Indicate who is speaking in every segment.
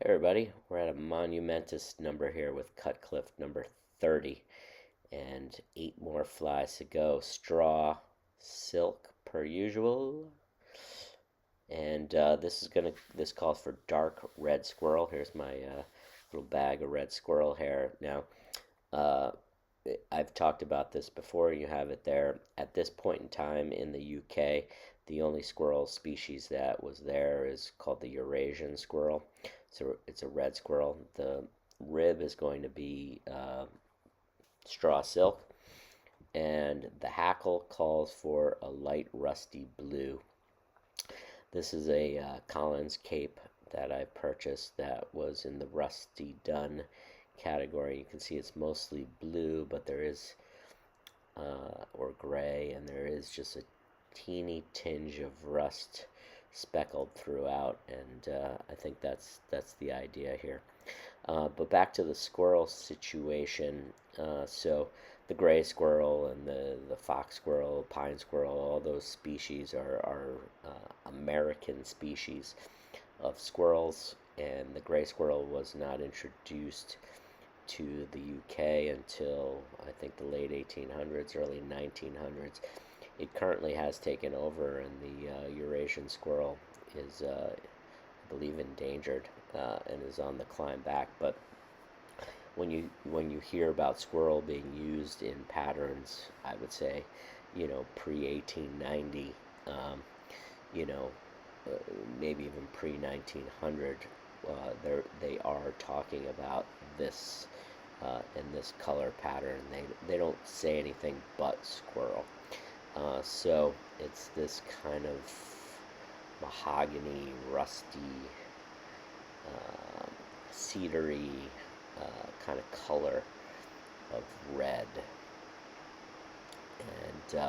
Speaker 1: Everybody, we're at a monumentous number here with Cutcliffe number 30 and 8 more flies to go. Straw, silk per usual. And this calls for dark red squirrel. Here's my little bag of red squirrel hair. Now, uh, I've talked about this before. You have it there. At this point in time in the UK, the only squirrel species that was there is called the Eurasian squirrel. So it's a red squirrel. The rib is going to be straw silk, and the hackle calls for a light rusty blue. This is a Collins cape that I purchased that was in the rusty dun category. You can see it's mostly blue, but there is or gray, and there is just a teeny tinge of rust speckled throughout, and I think that's the idea here. But back to the squirrel situation. So the gray squirrel and the fox squirrel, pine squirrel, all those species are American species of squirrels, and the gray squirrel was not introduced to the UK until I think the late 1800s, early 1900s. It currently has taken over, and the Eurasian squirrel is, I believe, endangered and is on the climb back. But when you hear about squirrel being used in patterns, I would say, pre 1890, you know, maybe even pre 1900, they are talking about this in this color pattern. They don't say anything but squirrel. So it's this kind of mahogany, rusty, cedary kind of color of red. And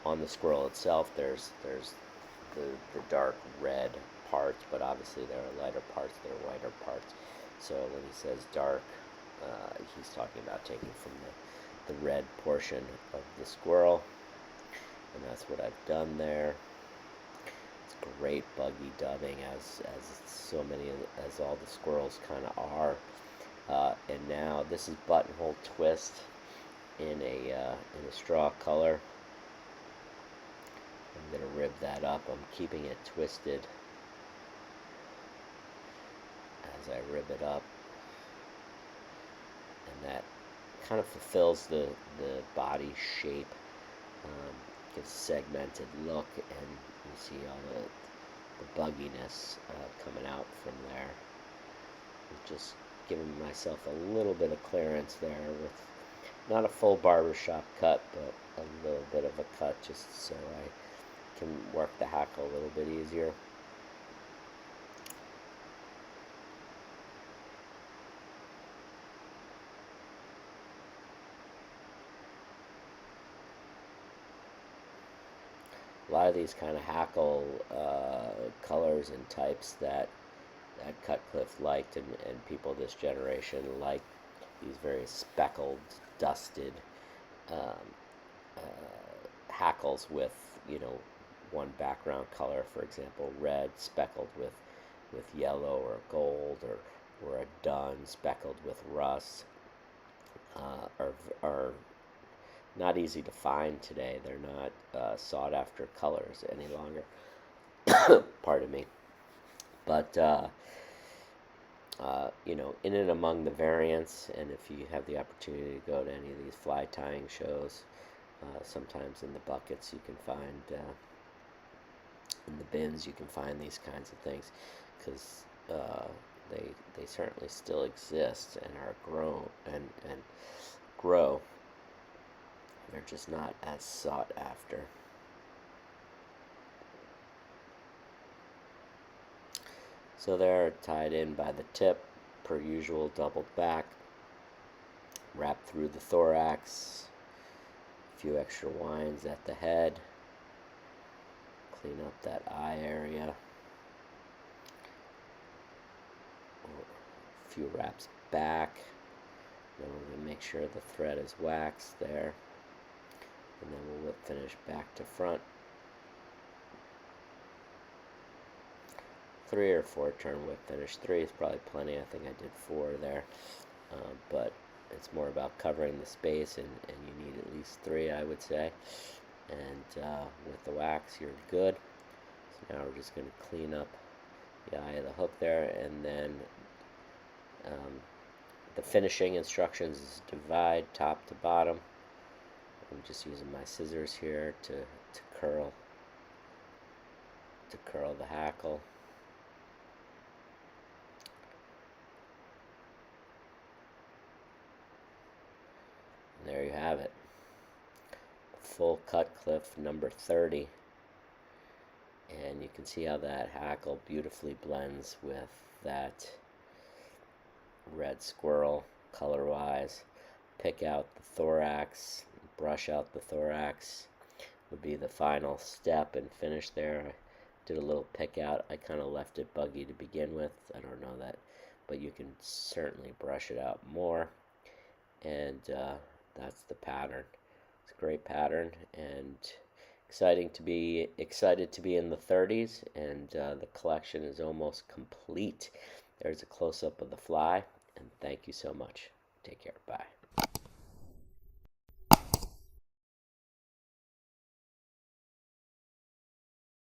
Speaker 1: on the squirrel itself, there's the dark red parts, but obviously there are lighter parts, there are whiter parts. So when he says dark, he's talking about taking from the red portion of the squirrel, and that's what I've done there. It's great buggy dubbing, as so many as all the squirrels kind of are. And now this is buttonhole twist in a straw color. I'm going to rib that up. I'm keeping it twisted as I rib it up, and that kind of fulfills the body shape, gives a segmented look, and you see all the bugginess coming out from there. I'm just giving myself a little bit of clearance there with not a full barbershop cut, but a little bit of a cut, just so I can work the hackle a little bit easier. A lot of these kind of hackle colors and types that Cutcliffe liked, and people this generation like these very speckled, dusted hackles with, one background color, for example, red speckled with yellow or gold, or a dun speckled with rust, are not easy to find today. They're not sought after colors any longer. Pardon me. But in and among the variants, and if you have the opportunity to go to any of these fly tying shows, sometimes in the buckets you can find, in the bins you can find these kinds of things, because they certainly still exist and are grown and grow. They're just not as sought after. So they're tied in by the tip, per usual, doubled back, wrapped through the thorax, a few extra winds at the head, clean up that eye area, a few wraps back. Then we're going to make sure the thread is waxed there, and then we'll whip finish back to front. 3 or 4 turn whip finish. 3 is probably plenty. I think I did 4 there, but it's more about covering the space, and you need at least 3, I would say. And with the wax, you're good. So now we're just going to clean up the eye of the hook there, and then the finishing instructions is divide top to bottom. I'm just using my scissors here to curl the hackle. And there you have it. Full Cutcliffe number 30. And you can see how that hackle beautifully blends with that red squirrel color-wise. Pick out the thorax, brush out the thorax would be the final step and finish there. I did a little pick out. I kind of left it buggy to begin with. I don't know that, but you can certainly brush it out more. And that's the pattern. It's a great pattern, and excited to be in the 30s, and the collection is almost complete. There's a close-up of the fly, and thank you so much. Take care. Bye.